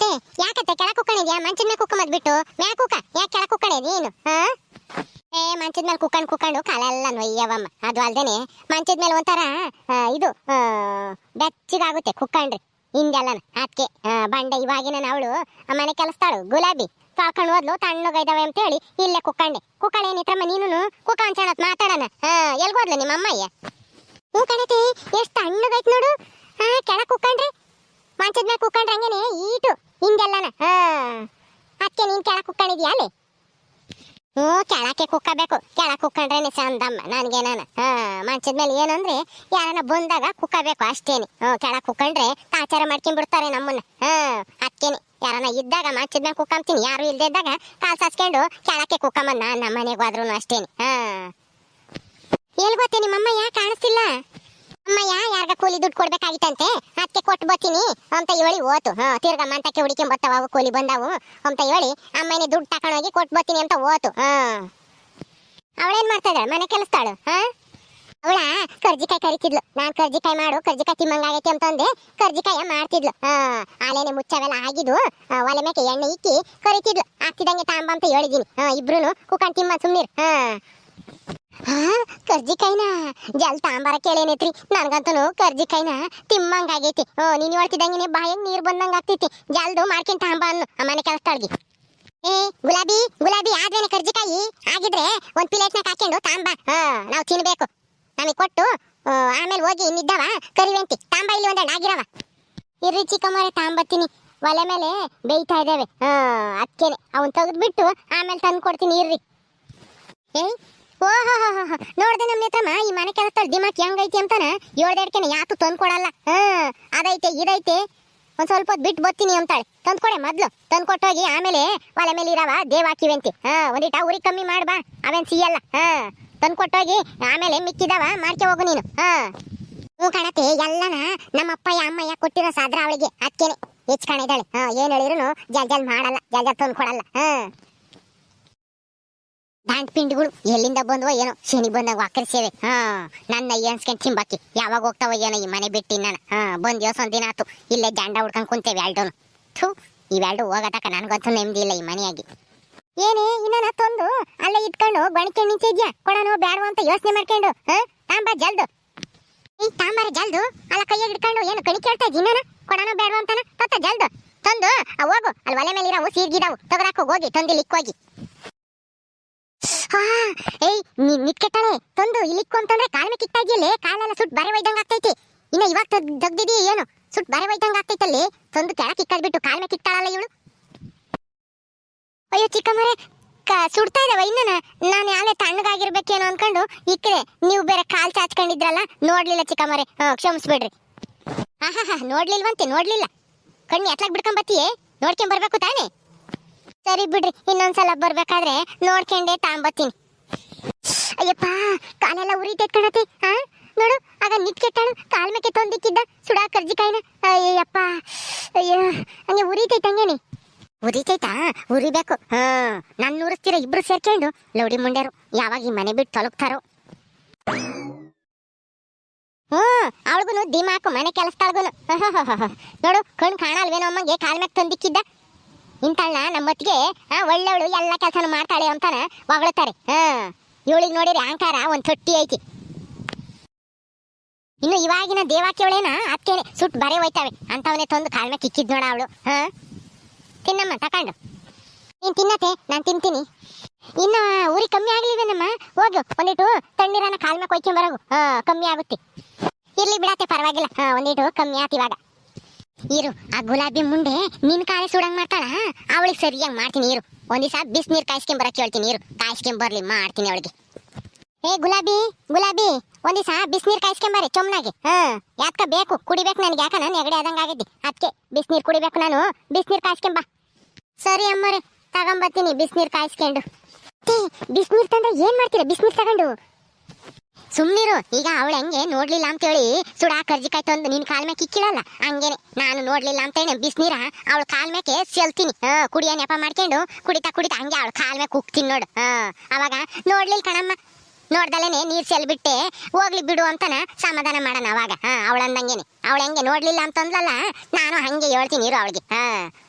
ಅತ್ತೆ ಯಾಕತ್ತೆ ಕೆಳಕ್ ಕುಕ್ಕಣಿದ್ಯಾ? ಮಂಚದ ಮೇಲೆ ಕುಕ್ಕ ಮದ್ಬಿಟ್ಟು ಮ್ಯಾಕ್ ಕುಕ್ಕ ಯಾಕೆ ಕೆಳಕ್ ಕುಕ್ಕಣೆ ನೀನು? ಮಂಚದ ಮೇಲೆ ಕುಕ್ಕಂಡು ಕಾಲೆಲ್ಲ ನೊಯ್ಯವಮ್ಮ. ಅದು ಅಲ್ದೇನೆ ಮಂಚದ ಮೇಲೆ ಒಂಥರ ಇದು ಬೆಚ್ಚಗಾಗುತ್ತೆ ಕುಕ್ಕಂಡ್ರಿ ಹಿಂದೆಲ್ಲನ. ಅದಕ್ಕೆ ಬಂಡೆ ಇವಾಗಿನ ಅವಳು ಮನೆ ಕೆಲಸ್ತಾಳು ಗುಲಾಬಿ ಸಾಕೊಂಡು ಹೋದ್ಲು ತಣ್ಣಗೈದವೆ ಅಂತ ಹೇಳಿ ಇಲ್ಲೇ ಕುಕ್ಕಂಡೆ ಏನಿತ್ರಮ್ಮ ನೀನು ಕುಕ್ಕ ಅನ್ಸಣತ್ ಮಾತಾಡೋಣ. ಎಲ್ಗೋದ್ಲು ನಿಮ್ಮ ಅಮ್ಮಯ್ಯ? ಹ್ಞೂ ಕಣತೆ ಎಷ್ಟು ತಣ್ಣಗೈತ್ ನೋಡು. ಕೆಳಕ್ ಕುಕ್ಕಂಡ್ರಿ ಮಂಚದ ಮೇಲೆ ಕುಕ್ಕಂಡ್ರೆ ಹಂಗೇನೆ ಈಟು ಹಿಂದೆಲ್ಲನ. ಅದಕ್ಕೆ ನೀನ್ ಕೆಳಕ್ ಕುಕ್ಕಣಿದ್ಯಾ ಅಲ್ಲಿ? ಹ್ಞೂ ಕೆಳಕ್ಕೆ ಕುಕ್ಕಬೇಕು. ಕೆಳಕ್ ಕುಕ್ಕಂಡ್ರೇನೆ ಚಂದಮ್ಮ ನನಗೆ. ನಾನು ಮಂಚದ ಮೇಲೆ ಏನಂದ್ರೆ ಯಾರನ್ನ ಬಂದಾಗ ಕುಕ್ಕಬೇಕು ಅಷ್ಟೇನೆ. ಕೆಳಕ್ ಕುಕ್ಕಂಡ್ರೆ ತಾಚಾರ ಮಾಡ್ಕೊಂಡ್ಬಿಡ್ತಾರೆ ನಮ್ಮನ್ನ. ಅದಕ್ಕೇನೆ ಯಾರನ್ನ ಇದ್ದಾಗ ಮಂಚದ ಮೇಲೆ ಕುಕ್ಕಂತೀನಿ, ಯಾರು ಇಲ್ದೇ ಇದ್ದಾಗ ಕಾಲ್ ಸಾಸ್ಕೊಂಡು ಕೆಳಕ್ಕೆ ಕುಕ್ಕಮ್ಮ. ನಾನು ನಮ್ಮ ಮನೆಗೆ ಹೋದ್ರು ಅಷ್ಟೇನೆ. ಎಲ್ಲಿ ಗೊತ್ತೇ ನಿಮ್ಮಮ್ಮಯ್ಯ ಕಾಣಿಸ್ತಿಲ್ಲ? ಅಮ್ಮಯ್ಯ ಯಾರ್ಗ ಕೂಲಿ ದುಡ್ಡು ಕೊಡ್ಬೇಕಾಗಿತ್ತಂತೆ, ಅದಕ್ಕೆ ಕೊಟ್ಟು ಬರ್ತೀನಿ ಅಂತ ಹೇಳಿ ಓತು. ತಿರ್ಗ ಮಂತಕ್ಕೆ ಹುಡಿಕೊಂಡ್ ಬರ್ತಾವ ಕೂಲಿ ಬಂದಾವು ಅಂತ ಹೇಳಿ ಅಮ್ಮನೇ ದುಡ್ಡು ತಕೊಂಡೋಗಿ ಕೊಟ್ಟು ಬರ್ತೀನಿ ಅಂತ ಓತು. ಅವಳೇನ್ ಮಾಡ್ತಾ ಇದ್ದಾಳೆ? ಮನೆ ಕೆಲಸ್ತಾಳು. ಅವಳ ಕರ್ಜಿಕಾಯಿ ಕರಿತಿದ್ಲು. ನಾನ್ ಕರ್ಜಿಕಾಯಿ ಮಾಡು, ಕರ್ಜಿಕಾಯಿ ತಿಮ್ಮಂಗಾಗೈತಿ ಅಂತಂದೆ. ಕರ್ಜಿಕಾಯ ಮಾಡ್ತಿದ್ಲು. ಆಲೇನೆ ಮುಚ್ಚವೆಲ್ಲ ಆಗಿದ್ದು ಒಲೆ ಮೇಕೆ ಎಣ್ಣೆ ಇಕ್ಕಿ ಕರಿತಿದ್ಲು. ಆಗ್ತಿದಂಗೆ ತಾಂಬ ಅಂತ ಹೇಳಿದೀನಿ. ಇಬ್ರು ಕುಕ್ಕಂಡ್ ತಿಮ್ಮ ಸುಮ್ನಿರ್. ಕರ್ಜಿಕಾಯಿನ ಜಲ್ ತಾಂಬಾರ ಕೇಳೇನೈತ್ರಿ. ನನ್ಗಂತೂ ಕರ್ಜಿಕಾಯಿನ ತಿಮ್ಮಂಗಾಗೈತಿ. ನೀನ್ ಹೇಳ್ತಿದಂಗೆ ಬಾಯಾಗ ನೀರ್ ಬಂದಂಗ ಆಗ್ತೈತಿ. ಜಲ್ದು ಮಾಡ್ಕೊಂಡ್ ತಾಂಬ ಅನ್ನು ಮನೆ ಕೆಲಸದೊಳಗೆ. ಗುಲಾಬಿ ಆದ್ರೇನೆ ಕರ್ಜಿಕಾಯಿ ಆಗಿದ್ರೆ ಒಂದ್ ಪ್ಲೇಟ್ನಾಗ ಹಾಕೊಂಡು ತಾಂಬ. ನಾವು ತಿನ್ಬೇಕು. ನಮಗೆ ಕೊಟ್ಟು ಆಮೇಲೆ ಹೋಗಿ ಇನ್ನಿದ್ದವ ಕರಿವೆಂತಿ ತಾಂಬ. ಇಲ್ಲಿ ಒಂದೆರಡು ಆಗಿರವ ಇರ್ರಿ ಚಿಕ್ಕಮ್ಮರೆ ತಾಂಬತ್ತೀನಿ. ಒಲೆ ಮೇಲೆ ಬೇಯ್ತಾ ಇದ್ದೇವೆ. ಅದಕ್ಕೇನೆ ಅವನ್ ತೆಗೆದ್ಬಿಟ್ಟು ಆಮೇಲೆ ತಂದು ಕೊಡ್ತೀನಿ ಇರ್ರಿ. ಓಹೋ ನೋಡ್ದೆ ನಮ್ಮ ನೇತ್ರಮ್ಮ ಈ ಮನೆ ಕೆಲಸ ದಿಮಾಕ್ ಹೆಂಗೈತಿ ಅಂತಾನ ಹೇಳ್ದೇಡ್ಕೆನೆ ಯಾತು ತಂದು ಕೊಡಲ್ಲ. ಅದೈತೆ ಇದೈತೆ ಒಂದ್ ಸ್ವಲ್ಪ ಹೊತ್ತು ಬಿಟ್ಟು ಬರ್ತೀನಿ ಅಂತಾಳೆ. ತಂದ್ಕೊಡೆ ಮೊದ್ಲು. ತಂದು ಕೊಟ್ಟೋಗಿ ಆಮೇಲೆ ಒಲೆ ಮೇಲೆ ಇರವ ದೇವ್ ಹಾಕಿವೆಂತಿ. ಒಂದಿಟ ಉರಿ ಕಮ್ಮಿ ಮಾಡ್ಬಾ, ಅವೇನ್ ಸಿಯಲ್ಲ. ತಂದು ಕೊಟ್ಟೋಗಿ ಆಮೇಲೆ ಮಿಕ್ಕಿದವ ಮಾಡ್ಕೆ ಹೋಗು ನೀನು. ಹ್ಞೂ ಕಾಣತೆ ಎಲ್ಲನ ನಮ್ಮ ಅಪ್ಪಯ್ಯ ಅಮ್ಮಯ್ಯ ಕೊಟ್ಟಿರೋ ಸಾದ್ರ ಅವಳಿಗೆ. ಅದಕ್ಕೇನೆ ಹೆಚ್ಚು ಕಾಣಿದ್ದಾಳೆ. ಏನ್ ಹೇಳಿದ್ರು ಜಲ್ ಮಾಡಲ್ಲ, ಜಲ್ ತಂದು ಕೊಡಲ್ಲ. ದಾಂಟ್ ಪಿಂಡಿಗಳು ಎಲ್ಲಿಂದ ಬಂದ್ವೋ ಏನೋ ಶನಿ ಬಂದಾಗ ವಾಕರಿಸೇವೆ. ನನ್ನ ಏನ್ಸ್ಕೊಂಡ್ ತಿಂಬಾಕಿ ಯಾವಾಗ ಹೋಗ್ತಾವ ಏನೋ ಈ ಮನೆ ಬಿಟ್ಟು ನಾನು. ಬಂದ್ ಒಂದ್ ದಿನ ಆತು ಇಲ್ಲೇ ಜಾಂಡ ಹುಡ್ಕೊಂಡ್ ಕುಂತೇವೆ ಎಲ್ಡೋನು. ಥೂ ಇವೆಲ್ಡು ಹೋಗತಕ್ಕ ನನ್ಗಂತೂ ನೆಮ್ಮದಿ ಇಲ್ಲ ಈ ಮನೆಯಾಗಿ. ಏನೇ ಇನ್ನ ತಂದು ಅಲ್ಲೇ ಇಟ್ಕೊಂಡು ಬಣಿಕೆ ನಿಂತಿದ್ಯಾ? ಕೊಡನೋ ಬ್ಯಾಡೋ ಅಂತ ಯೋಚನೆ ಮಾಡ್ಕೊಂಡು ತಾಂಬ ಜಲ್ದು. ಈ ತಾಂಬಾರ ಜಲ್ದು ಅಲ್ಲ ಕೈಯಾಗ ಇಟ್ಕೊಂಡು ಏನು ಕಣಿ ಕೇಳ್ತಾ ಇದ್ದೀನಿ ನಾನು. ಕೊಡನೋ ಬ್ಯಾಡೋ ಅಂತಾನ ತತ್ತ ಜಲ್ದು ತಂದು ಹೋಗು. ಅಲ್ಲಿ ಒಲೆ ಮೇಲೆ ಇರಾವು ಸೀರ್ಗಿದಾವು ತೆಗೆದಾಕೋ ಹೋಗಿ ತಂದು ಇಕ್ಕೋಗಿ. ನಿಟ್ಕೆಟ್ಟಾಳೆ ತಂದು ಇಲ್ಲಿಕ್ಕು ಅಂತಂದ್ರೆ ಕಾಲಮೆ ಕಿಕ್ತಾ ಇದೆಯಲ್ಲೇ. ಕಾಲೆಲ್ಲ ಸುಟ್ಟು ಬರೆ ಒಯ್ದಂಗ ಆಗ್ತೈತಿ. ಇನ್ನ ಇವಾಗ ತೆಗ್ದಿದೀಯ ಏನು? ಸುಟ್ಟು ಬರೆ ಒಯ್ದಂಗ ಆಗ್ತೈತಲ್ಲಿ. ತಂದು ಕೆಳಕ್ಕೆ ಕಿಕ್ಕದ್ಬಿಟ್ಟು ಕಾಲಮೆ ಕಿಕ್ತಾಳಲ್ಲ ಇವಳು. ಅಯ್ಯೋ ಚಿಕ್ಕಮ್ಮರೆ ಸುಡ್ತಾ ಇದಾವ ಇನ್ನ. ನಾನು ಯಾಳೆ ತಣ್ಣಗಾಗಿರ್ಬೇಕೇನೋ ಅನ್ಕೊಂಡು ಇಕ್ಕರೆ ನೀವು ಬೇರೆ ಕಾಲ್ ಚಾಚ್ಕೊಂಡಿದ್ರಲ್ಲ, ನೋಡ್ಲಿಲ್ಲ ಚಿಕ್ಕಮ್ಮರೆ. ಕ್ಷಮಿಸ್ಬಿಡ್ರಿ. ನೋಡ್ಲಿಲ್ಲ. ಕಣ್ಣು ಎತ್ಲಾಕ್ ಬಿಡ್ಕೊಂಡ್ ಬತ್ತೀಯೇ? ನೋಡ್ಕೊಂಡ್ ಬರ್ಬೇಕು ತಾನೇ? ಸರಿ ಬಿಡ್ರಿ, ಇನ್ನೊಂದ್ಸಲ ಬರ್ಬೇಕಾದ್ರೆ ನೋಡ್ಕೊಂಡೆ ತಾಂಬತ್ತೀನಿ. ಅಯ್ಯಪ್ಪ ಕಾಲೆಲ್ಲ ಉರಿತೈತ್ ಕಣತಿ. ನೋಡು ಆಗ ನಿಟ್ಕೆಟ್ಟಾಳು ಕಾಲ್ ಮೇಕೆ ತಂದಿಕ್ಕಿದ್ದ ಸುಡಾ ಕರ್ಜಿಕಾಯಿನ. ಅಯ್ಯಪ್ಪ ಅಯ್ಯೋ ಹಂಗೆ ಉರಿತೈತ್. ಹಂಗೇನೆ ಉರಿತೈತಾ? ಉರಿಬೇಕು. ನನ್ನ ಉರಿಸ್ತೀರ ಇಬ್ರು ಸೇರ್ಕೊಂಡು ಲೌಡಿ ಮುಂಡ್ಯಾರು. ಯಾವಾಗ ಈ ಮನೆ ಬಿಟ್ಟು ತೊಲಗ್ತಾರೋ. ಅವಳಿಗೂ ದಿಮಾಕು ಮನೆ ಕೆಲಸದೊಳಗುನು. ನೋಡು ಕಣ್ ಕಾಣಲ್ವೇನೋ ಅಮ್ಮಂಗೆ ಕಾಲ್ ಮ್ಯಾಗ ತಂದಿಕ್ಕಿದ್ದ. ಇಂತಳ್ನ ನಮ್ಮತ್ತಿಗೆ ಒಳ್ಳೆವಳು ಎಲ್ಲ ಕೆಲಸನೂ ಮಾಡ್ತಾಳೆ ಅಂತಾನ ಹೊಗಳ್ತಾರೆ. ಇವಳಿಗೆ ನೋಡಿರಿ ಅಹಂಕಾರ ಒಂದ್ ತೊಟ್ಟಿ ಐತಿ. ಇನ್ನು ಇವಾಗಿನ ದೇವಾಕ್ಯವಳೇನ ಅಕ್ಕೇನೆ ಸುಟ್ಟು ಬರೆ ಹೋಯ್ತಾವೆ ಅಂತವನೇ ತಂದು ಕಾಳ್ಮೆ ಕಿಕ್ಕಿದ್ ನೋಡ ಅವಳು. ತಿನ್ನಮ್ಮ ತಕೊಂಡು. ನೀನ್ ತಿನ್ನತೆ ನಾನ್ ತಿಂತೀನಿ. ಇನ್ನ ಉರಿ ಕಮ್ಮಿ ಆಗ್ಲಿವೇನಮ್ಮ? ಹೋಗು ಒಂದಿಟ್ಟು ತಣ್ಣೀರನ್ನ ಕಾಳ್ಮೆ ಕೊಯ್ಕೊಂಬರೋಗು. ಕಮ್ಮಿ ಆಗುತ್ತೆ. ಇರ್ಲಿ ಬಿಡತ್ತೆ ಪರವಾಗಿಲ್ಲ. ಒಂದಿಟ್ಟು ಕಮ್ಮಿ ಆತ ಇವಾಗ. ಇರು ಆ ಗುಲಾಬಿ ಮುಂಡೆ ನಿನ್ ಕಾಳೆ ಸುಡಂಗ್ ಮಾಡ್ತಾಳ. ಅವಳಿಗೆ ಸರಿಯಾಗಿ ಮಾಡ್ತೀನಿ ಇರು. ಒಂದ್ ದಿವಸ ಬಿಸಿನೀರ್ ಕಾಯಿಸ್ಕೊಂಬರಕ್ಕೆ ಹೇಳ್ತೀನಿ ಇರು. ಕಾಯಿಸ್ಕೊಂಬರ್ಲಿ ಮಾಡ್ತೀನಿ ಅವಳಿಗೆ. ಗುಲಾಬಿ ಒಂದ್ ದಿವಸ ಬಿಸಿನೀರ್ ಕಾಯಿಸ್ಕೊಂಬರಿ ಚೊಮ್ನಾಗೆ. ಯಾಕ ಬೇಕು ಕುಡಿಬೇಕು ನನಗೆ. ಯಾಕ ನಾನು ನೆಗಡಿ ಆದಂಗ ಆಗಿದ್ದಿ. ಅದಕ್ಕೆ ಬಿಸಿನೀರ್ ಕುಡಿಬೇಕು ನಾನು. ಬಿಸಿನೀರ್ ಕಾಯಿಸ್ಕೊಂಬ. ಸರಿ ಅಮ್ಮರೆ ತಗೊಂಬರ್ತೀನಿ ಬಿಸಿನೀರ್ ಕಾಯಿಸ್ಕೊಂಡು. ಬಿಸಿನೀರ್ ತಂದ್ರೆ ಏನ್ ಮಾಡ್ತೀರಾ ಬಿಸಿನೀರ್ ತಗೊಂಡು? ಸುಮ್ನಿರು. ಈಗ ಅವಳು ಹೆಂಗೆ ನೋಡ್ಲಿಲ್ಲ ಅಂತೇಳಿ ಸುಡಾ ಕರ್ಜಿಕಾಯಿ ತಂದು ನಿನ್ ಕಾಲ್ ಮೇಲೆ ಕಿಕ್ಕಿಳಲ್ಲ, ಹಂಗೇನೆ ನಾನು ನೋಡ್ಲಿಲ್ಲ ಅಂತೇಳಿ ಬಿಸಿನೀರ ಅವಳ ಕಾಲ್ ಮೇಕೆ ಸೆಲ್ತೀನಿ. ಕುಡಿಯೋ ನೆಪ ಮಾಡ್ಕೊಂಡು ಕುಡಿತಾ ಹಂಗೆ ಅವಳ ಕಾಲ್ ಮೇಲೆ ಕುಕ್ತೀನಿ ನೋಡು. ಅವಾಗ ನೋಡ್ಲಿಲ್ಲ ಕಣಮ್ಮ, ನೋಡ್ದಲೇನೆ ನೀರ್ ಚೆಲ್ಬಿಟ್ಟೆ ಹೋಗ್ಲಿ ಬಿಡು ಅಂತಾನ ಸಮಾಧಾನ ಮಾಡೋಣ ಅವಾಗ. ಅವಳಂದಂಗೇನೆ ಅವಳು ಹೆಂಗೆ ನೋಡ್ಲಿಲ್ಲ ಅಂತಂದ್ಲಲ್ಲ, ನಾನು ಹಂಗೆ ಹೇಳ್ತೀನಿ ಇರು ಅವಳಿಗೆ.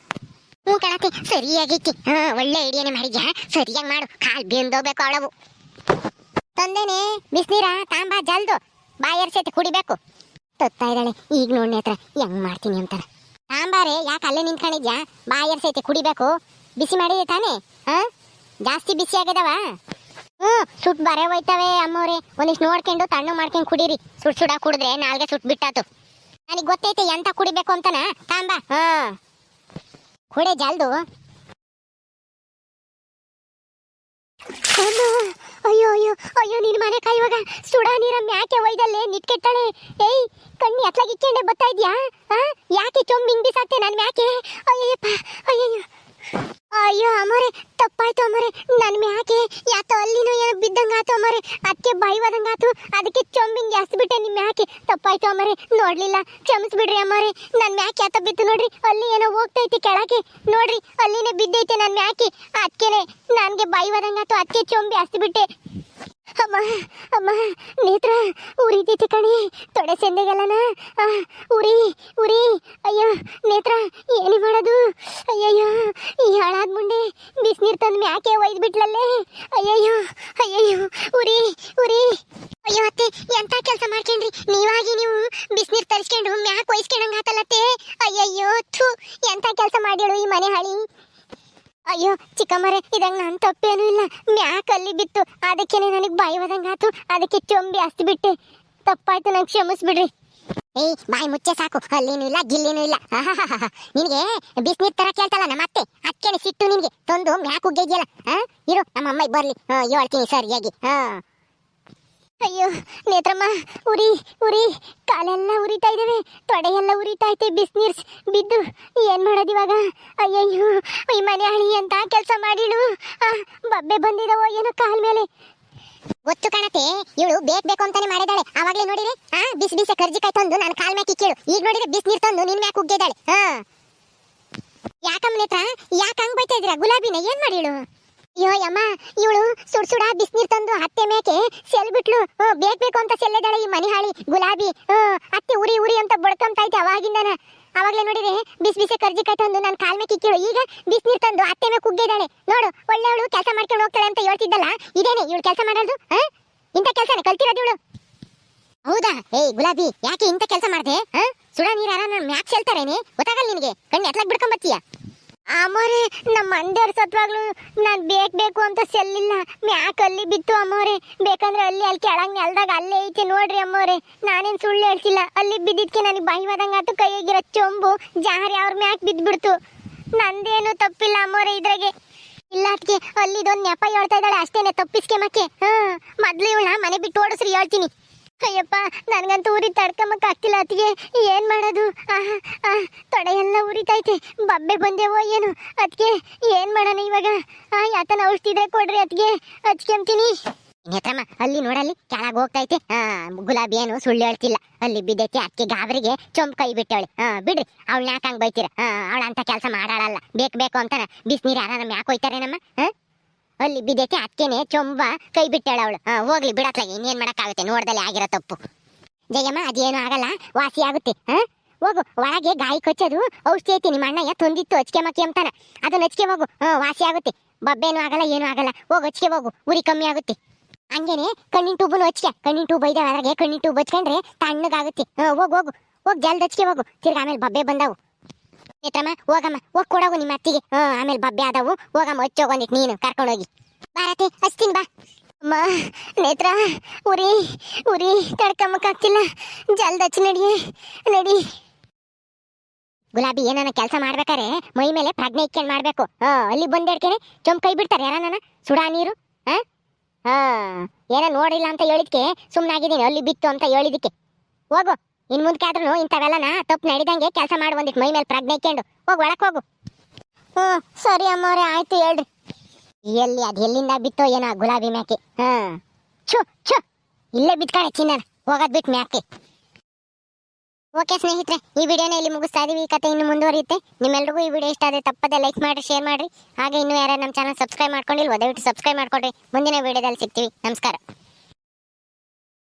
ಹ್ಞೂ ಕಣತೆ ಸರಿಯಾಗೈತಿ. ಒಳ್ಳೆ ಐಡಿಯಾನೆ ಮಾಡಿದ್ಯಾ, ಸರಿಯಾಗಿ ಮಾಡು. ಕಾಲ್ ಬೆಂದೋಗ್ಬೇಕು ಅವಳವು. ತಂದೇನೆ ಬಿಸಿನೀರ ತಾಂಬ ಜಲ್ದು, ಬಾಯರ್ಸೈತೆ ಕುಡಿಬೇಕು. ತೊತ್ತಾ ಇದ್ದಾಳೆ ಈಗ ನೋಡಿ ನೇತ್ರ ಹೆಂಗ್ ಮಾಡ್ತೀನಿ ಅಂತಾನ. ತಾಂಬಾರೆ ಯಾಕೆ ಅಲ್ಲೇ ನಿಂತ್ಕೊಂಡಿದ್ಯಾ, ಬಾಯರ್ಸೈತೆ ಕುಡಿಬೇಕು. ಬಿಸಿ ಮಾಡಿದೆ ತಾನೇ? ಜಾಸ್ತಿ ಬಿಸಿ ಆಗ್ಯದವ. ಸುಟ್ ಬರೆ ಹೋಯ್ತವೆ ಅಮ್ಮವ್ರೆ. ಒಂದಿಷ್ಟು ನೋಡ್ಕೊಂಡು ತಣ್ಣು ಮಾಡ್ಕೊಂಡು ಕುಡೀರಿ. ಸುಡ ಕುಡಿದ್ರೆ ನಾಲ್ಗೆ ಸುಟ್ ಬಿಟ್ಟಾತು. ನನಗೆ ಗೊತ್ತೈತೆ ಎಂತ ಕುಡಿಬೇಕು ಅಂತಾನ. ತಾಂಬ ಕುಡೆ ಜಲ್ದು. ಅಯ್ಯೋ ಅಯ್ಯೋ ಅಯ್ಯೋ, ನಿನ್ ಮನೆ ಕಾಯುವಾಗ ಸುಡ ನೀರ ಮ್ಯಾಕೆ ಒಯ್ದಲ್ಲೇ ನಿಟ್ಕೆಟ್ಟಾಳೆ. ಏಯ್ ಕಣ್ಣಿ ಅತ್ಲಾಗಿಕ್ಕೊಂಡೆ ಬರ್ತಾ ಇದ್ಯಾ? ಯಾಕೆ ಚೊಂಬ್ ಹಿಂಗ್ ಬಿಸಾಕ್ತೆ ನನ್ ಮ್ಯಾಕೆ? ಅಯ್ಯಪ್ಪ ಅಯ್ಯಯ್ಯೋ. ಅಯ್ಯೋ ಅಮ್ಮೋರೆ ತಪ್ಪಾಯ್ತು ಅಮ್ಮೋರೆ, ನನ್ ಮ್ಯಾಕೆ ಯಾತೋ ಅಲ್ಲಿನೂ ಏನೋ ಬಿದ್ದಂಗಾತು ಅಮ್ಮೋರೆ. ಅದಕ್ಕೆ ಬೈವದಂಗಾತು, ಅದಕ್ಕೆ ಚೊಂಬಿಂಗ್ ಜಾಸ್ತಿ ಬಿಟ್ಟೆ ನಿಮ್ ಮ್ಯಾಕೆ. ತಪ್ಪಾಯ್ತು ಅಮ್ಮೋರೆ, ನೋಡ್ಲಿಲ್ಲ, ಕ್ಷಮಿಸ್ಬಿಡ್ರಿ ಅಮ್ಮೋರೆ. ನನ್ ಮ್ಯಾಕೆ ಯಾತ ಬಿತ್ತು ನೋಡ್ರಿ, ಅಲ್ಲಿ ಏನೋ ಹೋಗ್ತೈತಿ ಕೆಳಗೆ ನೋಡ್ರಿ, ಅಲ್ಲಿನೇ ಬಿದ್ದೈತೆ ನನ್ ಮ್ಯಾಕೆ. ಅದಕ್ಕೇನೆ ನನ್ಗೆ ಬೈವದಂಗಾತು, ಅದಕ್ಕೆ ಚೊಂಬಿ ಜಾಸ್ತಿ ಬಿಟ್ಟೆ. ಅಮ್ಮ ಅಮ್ಮ ನೇತ್ರ ಉರಿತೈತಿ ಕಣಿ, ತೊಡೆ ಸೆಂದೆಗಲ್ಲನ ಉರಿ ಉರಿ. ಅಯ್ಯೋ ನೇತ್ರ ಏನು ಮಾಡೋದು? ಅಯ್ಯಯ್ಯೋ ಈ ಹಾಳಾದ ಮುಂಡೆ ಬಿಸಿನೀರು ತಂದು ಮ್ಯಾಕೆ ಒಯ್ದು ಬಿಟ್ಲಲ್ಲೇ. ಅಯ್ಯಯ್ಯೋ ಅಯ್ಯಯ್ಯೋ ಉರಿ ಉರಿ. ಅಯ್ಯೋ ಅತ್ತೆ ಎಂತ ಕೆಲಸ ಮಾಡ್ಕೊಂಡ್ರಿ ನೀವಾಗಿ, ನೀವು ಬಿಸಿನೀರು ತರಿಸ್ಕೊಂಡು ಮ್ಯಾಕ್ ಒಯ್ಸ್ಕೊಂಡಂಗೆ ಆತಲ್ಲತ್ತೆ. ಅಯ್ಯಯ್ಯೋ ಥೂ, ಎಂತ ಕೆಲಸ ಮಾಡ್ಯಾಳು ಈ ಮನೆ ಹಾಳಿ. ಅಯ್ಯೋ ಚಿಕ್ಕಮ್ಮರೆ, ಇದಂಗ ನಾನು ತಪ್ಪೇನೂ ಇಲ್ಲ, ಮ್ಯಾಕಲ್ಲಿ ಬಿತ್ತು, ಅದಕ್ಕೇನೆ ನನಗೆ ಬಾಯಿ ಹೋದಂಗಾತು, ಅದಕ್ಕೆ ಚೊಂಬಿ ಜಾಸ್ತಿ ಬಿಟ್ಟೆ. ತಪ್ಪಾಯ್ತು, ನಂಗೆ ಕ್ಷಮಿಸ್ಬಿಡ್ರಿ. ಏಯ್ ಬಾಯಿ ಮುಚ್ಚೆ ಸಾಕು, ಅಲ್ಲಿನೂ ಇಲ್ಲ ಗಿಲ್ಲಿನೂ ಇಲ್ಲ. ನಿನಗೆ ಬಿಸಿನೀರ್ ತರ ಕೇಳ್ತಲ್ಲ ನಮ್ಮ ಅತ್ತೆ, ಅದಕ್ಕೇನೆ ಸಿಟ್ಟು ನಿನ್ಗೆ. ತಂದು ಮ್ಯಾಕ್ ಉಗ್ಗಿದ್ಯಲ್ಲ. ಇರು ನಮ್ಮ ಅಮ್ಮ ಬರ್ಲಿ, ಹೇಳ್ತೀನಿ ಸರಿಯಾಗಿ. ಅಯ್ಯೋ ನೇತ್ರಮ್ಮ ಉರಿ ಉರಿ, ಕಾಲೆಲ್ಲ ಉರಿತಾ ಇದ್ದಾವೆ, ತೊಡೆಯೆಲ್ಲ ಉರಿತಾ ಐತೆ ಬಿಸಿನೀರ್ ಬಿದ್ದು. ಏನ್ ಮಾಡೋದು ಇವಾಗ? ಅಯ್ಯಯ್ಯೋ ಈ ಮನೆ ಹಳಿ ಅಂತ ಕೆಲಸ ಮಾಡಿಳು. ಬಬ್ಬೆ ಬಂದಿದವೋ ಏನೋ ಕಾಲ್ ಮೇಲೆ. ಗೊತ್ತು ಕಾಣತೆ, ಇವಳು ಬೇಕು ಅಂತಾನೆ ಮಾಡಿದಾಳೆ. ಅವಾಗ್ಲೇ ನೋಡಿದ್ರೆ ಬಿಸಿ ಬಿಸಿ ಕರ್ಜಿಕಾಯಿ ತಂದು ನಾನು ಕಾಲ್ ಮ್ಯಾಕಿ ಕೇಳು, ಈಗ ನೋಡಿದ್ರೆ ಬಿಸಿನೀರ್ ತಂದು ನಿನ್ ಮ್ಯಾಕ್ ಉಗ್ಗಿದ್ದಾಳೆ. ಯಾಕಮ್ಮ ನೇತ್ರ ಯಾಕೆ ಹಂಗ್ ಬೈತಾ ಇದ್ದೀರಾ? ಗುಲಾಬಿನ ಏನ್ ಮಾಡಿಳು? ಅಯ್ಯೋ ಯಮ್ಮ, ಇವಳು ಸುಡ್ ಬಿಸಿನೀರ್ ತಂದು ಅತ್ತೆ ಮೇಕೆ ಸೆಲ್ ಬಿಟ್ಲು. ಬೇಕು ಅಂತ ಸೆಲ್ಲೆದಾಳೆ ಈ ಮನೆ ಹಾಳಿ ಗುಲಾಬಿ. ಅತ್ತೆ ಉರಿ ಉರಿ ಅಂತ ಬಡ್ಕೊಂತ ಐತೆ ಅವಾಗಿಂದನ. ಅವಾಗ್ಲೇ ನೋಡಿದ್ರೆ ಬಿಸಿ ಬಿಸಿ ಕರ್ಜಿಕಾಯಿ ತಂದು ನಾನು ಕಾಲ್ ಮೇಲೆ ಕಿಕ್ಕಿಳು, ಈಗ ಬಿಸಿನೀರ್ ತಂದು ಅತ್ತೆ ಮೇಲೆ ಕುಗ್ಗಿದ್ದಾಳೆ. ನೋಡು ಒಳ್ಳೆಯವಳು ಕೆಲಸ ಮಾಡ್ಕೊಂಡು ಹೋಗ್ತಾಳೆ ಅಂತ ಹೇಳ್ತಿದ್ದಲ್ಲ, ಇದೇನೆ ಇವಳು ಕೆಲಸ ಮಾಡೋದು? ಇಂಥ ಕೆಲಸನೇ ಕಲ್ತಿರೋದು ಇವಳು. ಹೌದಾ? ಏಯ್ ಗುಲಾಬಿ, ಯಾಕೆ ಇಂಥ ಕೆಲಸ ಮಾಡ್ದೆ? ಸುಡ ನೀರಾರ ನನ್ನ ಮ್ಯಾಕ್ ಸೆಲ್ತಾರೇನೆ, ಗೊತ್ತಾಗಲ್ಲ ನಿನಗೆ? ಕಣ್ಣು ಎತ್ಲಾಕ್ ಬಿಡ್ಕೊಂಡ್ ಬರ್ತೀಯ? ಅಮ್ಮೋರೆ ನಮ್ಮ ಮಂಡ್ಯರ್ ಸತ್ವಾಗ್ಲು ನಾನು ಬೇಕು ಅಂತ ಸೆಲ್ಲಿಲ್ಲ, ಮ್ಯಾಕಲ್ಲಿ ಬಿತ್ತು ಅಮ್ಮೋರೆ. ಬೇಕಂದ್ರೆ ಅಲ್ಲಿ ಕೆಳಗ್ ನೆಲ್ದಾಗ ಅಲ್ಲೇ ಐತೆ ನೋಡ್ರಿ ಅಮ್ಮೋರೆ, ನಾನೇನು ಸುಳ್ಳು ಹೇಳ್ತಿಲ್ಲ. ಅಲ್ಲಿ ಬಿದ್ದಿದ್ಕೆ ನನಗೆ ಬಾಯಿ ಹೋದಂಗಾತು, ಕೈಯಾಗಿರೋ ಚೊಂಬು ಜಾರಿ ಅವ್ರ ಮ್ಯಾಕ್ ಬಿದ್ದುಬಿಡ್ತು. ನಂದೇನು ತಪ್ಪಿಲ್ಲ ಅಮ್ಮೋರೆ ಇದ್ರಾಗೆ. ಇಲ್ಲ ಅದಕ್ಕೆ ಅಲ್ಲಿದೊಂದು ನೆಪ ಹೇಳ್ತಾ ಇದ್ದಾಳೆ ಅಷ್ಟೇನೆ, ತಪ್ಪಿಸ್ಕೆಮಕ್ಕೆ. ಮೊದ್ಲು ಇವಳ ಮನೆ ಬಿಟ್ಟು ಓಡಿಸ್ರಿ ಹೇಳ್ತೀನಿ. ಅಯ್ಯಪ್ಪ ನನಗಂತೂ ಉರಿ ತಡ್ಕೊಂಬಕ್ ಆಗ್ತಿಲ್ಲ ಅತ್ತಿಗೆ, ಏನ್ ಮಾಡೋದು? ತೊಡೆ ಎಲ್ಲ ಉರಿತೈತೆ, ಬಬ್ಬೆ ಬಂದೇವೋ ಏನು ಅದಕ್ಕೆ. ಏನ್ ಮಾಡೋಣ ಇವಾಗ? ಯಾತನ ಔಷಧಿದ್ರೆ ಕೊಡ್ರಿ ಅತ್ತಿಗೆ, ಹಚ್ಕೊಂತೀನಿ. ನೇತ್ರಮ್ಮ ಅಲ್ಲಿ ನೋಡಲ್ಲಿ ಕೆಳಗೆ ಹೋಗ್ತೈತೆ. ಗುಲಾಬಿ ಏನು ಸುಳ್ಳು ಹೇಳ್ತಿಲ್ಲ, ಅಲ್ಲಿ ಬಿದ್ದೈತೆ. ಅದಕ್ಕೆ ಗಾಬರಿಗೆ ಚೊಂಬ್ ಕೈ ಬಿಟ್ಟವಳೆ. ಬಿಡ್ರಿ, ಅವಳು ಯಾಕೆ ಹಂಗೆ ಬೈತೀರ? ಅವಳ ಅಂತ ಕೆಲಸ ಮಾಡಾಳಲ್ಲ, ಬೇಕು ಅಂತಾನ ಬಿಸಿನೀರು ಯಾರ ನಮ್ಮ ಯಾಕೆ ಹೋಯ್ತಾರೆ ನಮ್ಮ? ಅಲ್ಲಿ ಬಿದ್ದೈತೆ ಅದಕ್ಕೇನೆ ಚೊಂಬ ಕೈ ಬಿಟ್ಟಾಳ ಅವಳು. ಹೋಗ್ಲಿ ಬಿಡತ್ಲಾಗ, ಇನ್ನೇನ್ ಮಾಡಕ್ಕಾಗುತ್ತೆ, ನೋಡ್ದಲ್ಲೇ ಆಗಿರೋ ತಪ್ಪು. ಜಯಮ್ಮ ಅದೇನು ಆಗಲ್ಲ, ವಾಸಿ ಆಗುತ್ತೆ. ಹೋಗು, ಒಳಗೆ ಗಾಯ ಕಚ್ಚೋದು ಔಷಧಿ ಐತಿ, ನಿಮ್ಮ ಅಣ್ಣಯ್ಯ ತಂದಿತ್ತು ಹಚ್ಕೆ ಮಕ್ಕಿ ಅಂತಾನ, ಅದನ್ನ ಹಚ್ಕೆ ಹೋಗು. ವಾಸಿ ಆಗುತ್ತೆ, ಬಬ್ಬೆನೂ ಆಗಲ್ಲ ಏನೂ ಆಗಲ್ಲ. ಹೋಗು ಹಚ್ಕೆ ಹೋಗು, ಉರಿ ಕಮ್ಮಿ ಆಗುತ್ತೆ. ಹಂಗೇನೆ ಕಣ್ಣಿನ ಟೂಬನ್ನು ಹಚ್ಕೆ, ಕಣ್ಣಿನ ಟೂಬ್ ಐದಾವ, ಅದ್ರಾಗೆ ಕಣ್ಣಿನ ಟೂಬ್ ಹಚ್ಕೊಂಡ್ರೆ ತಣ್ಣಗಾಗುತ್ತೆ. ಹೋಗು ಹೋಗ್ ಜಲ್ದ್ ಹಚ್ಕೆ ಹೋಗು, ತಿರ್ಗ ಆಮೇಲೆ ಬಬ್ಬೆ ಬಂದಾವು. ನೇತ್ರಮ್ಮ ಹೋಗಮ್ಮ, ಹೋಗಿ ಕೊಡೋಗು ನಿಮ್ಮ ಅತ್ತಿಗೆ. ಆಮೇಲೆ ಬಬ್ಬೆ ಆದವು, ಹೋಗಮ್ಮ ಹಚ್ಚೋಗೊಂದಿತ್ತು ನೀನು ಕರ್ಕೊಂಡೋಗಿ. ಬಾರತೆ ಹಚ್ತೀನಿ ಬಾ. ಅಮ್ಮ ನೇತ್ರ ಉರಿ ಉರಿ ತಡ್ಕೊಂಬಕ್ಕಾಗ್ತಿಲ್ಲ, ಜಲ್ದ್ ಹಚ್ಚಿ ನಡಿ. ಗುಲಾಬಿ ಏನಾನ ಕೆಲಸ ಮಾಡ್ಬೇಕಾರೆ ಮೈ ಮೇಲೆ ಪ್ರಜ್ಞೆ ಇಕ್ಕೊಂಡು ಮಾಡ್ಬೇಕು. ಅಲ್ಲಿ ಬಂದೇಡ್ಕೇನೆ ಚೊಂಬ್ ಕೈ ಬಿಡ್ತಾರೆ ಯಾರನ್ನ, ಸುಡಾ ನೀರು. ಏನೋ ನೋಡಿಲ್ಲ ಅಂತ ಹೇಳಿದ್ಕೆ ಸುಮ್ಮನಾಗಿದ್ದೀನಿ, ಅಲ್ಲಿ ಬಿತ್ತು ಅಂತ ಹೇಳಿದಕ್ಕೆ. ಹೋಗು, ಇನ್ ಮುಂದಕ್ಕೆ ಆದ್ರೂ ಇಂಥವೆಲ್ಲನ ತಪ್ಪು ನಡಿದಂಗೆ ಕೆಲಸ ಮಾಡಿ ಬಂದಿತ್ತು, ಮೈ ಮೇಲೆ ಪ್ರಜ್ಞೆ ಇಕ್ಕೊಂಡು. ಹೋಗು ಒಳಕ್ ಹೋಗು. ಸರಿ ಅಮ್ಮವ್ರೆ ಆಯ್ತು ಹೇಳ್ರಿ. ಎಲ್ಲಿ ಅದು ಎಲ್ಲಿಂದ ಬಿತ್ತೋ ಏನೋ ಗುಲಾಬಿ ಮ್ಯಾಕೆ. ಛು ಇಲ್ಲೇ ಬಿತ್ಕಾಳೆ ಚಿನ್ನ, ಹೋಗೋದ್ ಬಿಟ್ಟು ಮ್ಯಾಕೆ. ಓಕೆ ಸ್ನೇಹಿತರೆ, ಈ ವಿಡಿಯೋನ ಇಲ್ಲಿ ಮುಗಿಸ್ತಾ ಇದೀವಿ. ಈ ಕತೆ ಇನ್ನು ಮುಂದುವರಿಯುತ್ತೆ. ನಿಮ್ಮೆಲ್ರಿಗೂ ಈ ವಿಡಿಯೋ ಇಷ್ಟ ಆದರೆ ತಪ್ಪದೆ ಲೈಕ್ ಮಾಡಿ, ಶೇರ್ ಮಾಡಿ. ಹಾಗೆ ಇನ್ನೂ ಯಾರು ನಮ್ಮ ಚಾನಲ್ ಸಬ್ಸ್ಕ್ರೈಬ್ ಮಾಡ್ಕೊಂಡಿಲ್ವೋ ದಯವಿಟ್ಟು ಸಬ್ಸ್ಕ್ರೈಬ್ ಮಾಡ್ಕೊಡ್ರಿ. ಮುಂದಿನ ವಿಡಿಯೋದಲ್ಲಿ ಸಿಗ್ತೀವಿ. ನಮಸ್ಕಾರ.